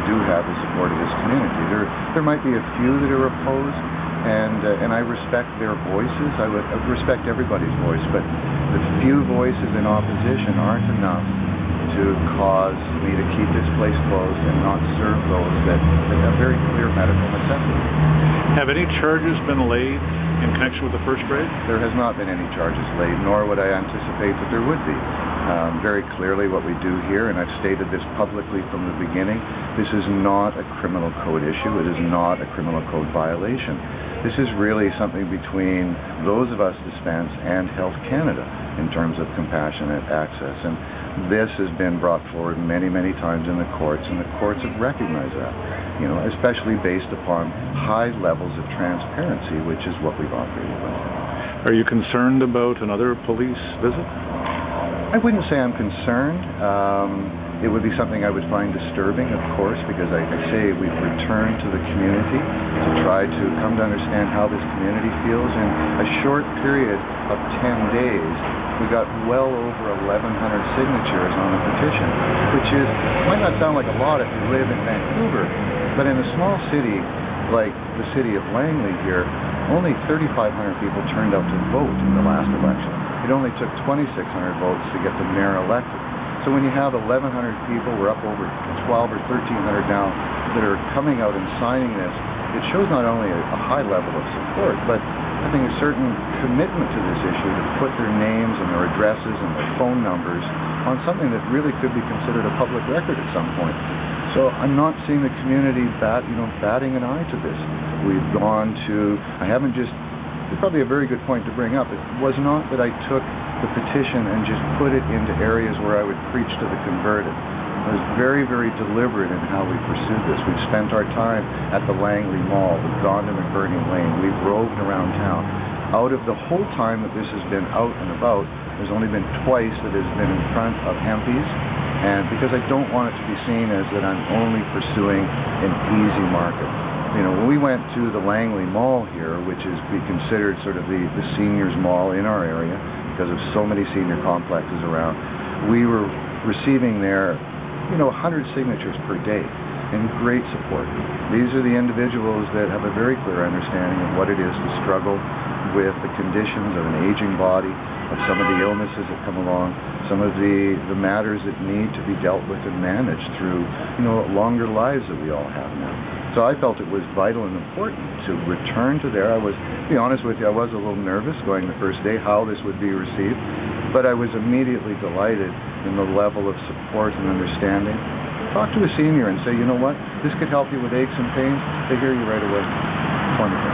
do have the support of this community. There might be a few that are opposed, and I respect their voices. I would respect everybody's voice, but the few voices in opposition aren't enough to cause me to keep this place closed and not serve those that have very clear medical necessity. Have any charges been laid in connection with the first raid? There has not been any charges laid, nor would I anticipate that there would be. Very clearly what we do here, and I've stated this publicly from the beginning, this is not a criminal code issue. It is not a criminal code violation. This is really something between those of us dispense and Health Canada in terms of compassionate access. And this has been brought forward many, many times in the courts, and the courts have recognized that, especially based upon high levels of transparency, which is what we've operated with. Are you concerned about another police visit? I wouldn't say I'm concerned. It would be something I would find disturbing, of course, because I say we've returned to the community to try to come to understand how this community feels. In a short period of 10 days, we got well over 1,100 signatures on a petition, which might not sound like a lot if you live in Vancouver, but in a small city like the city of Langley here, only 3,500 people turned out to vote in the last election. It only took 2,600 votes to get the mayor elected. So when you have 1,100 people, we're up over 1,200 or 1,300 now, that are coming out and signing this, it shows not only a high level of support, but I think a certain commitment to this issue to put their names and their addresses and their phone numbers on something that really could be considered a public record at some point. So I'm not seeing the community batting an eye to this. We've gone to, it's probably a very good point to bring up. It was not that I took the petition and just put it into areas where I would preach to the converted. I was very, very deliberate in how we pursued this. We've spent our time at the Langley Mall. We've gone to McBurney Lane. We've roved around town. Out of the whole time that this has been out and about, there's only been twice that has been in front of Hempy's, and because I don't want it to be seen as that I'm only pursuing an easy market. When we went to the Langley Mall here, which is be considered sort of the seniors mall in our area because of so many senior complexes around, we were receiving there 100 signatures per day and great support. These are the individuals that have a very clear understanding of what it is to struggle with the conditions of an aging body, of some of the illnesses that come along, some of the matters that need to be dealt with and managed through longer lives that we all have now. So I felt it was vital and important to return to there. To be honest with you, I was a little nervous going the first day how this would be received, but I was immediately delighted in the level of support and understanding. Talk to a senior and say, you know what, this could help you with aches and pains. They hear you right away. It's wonderful.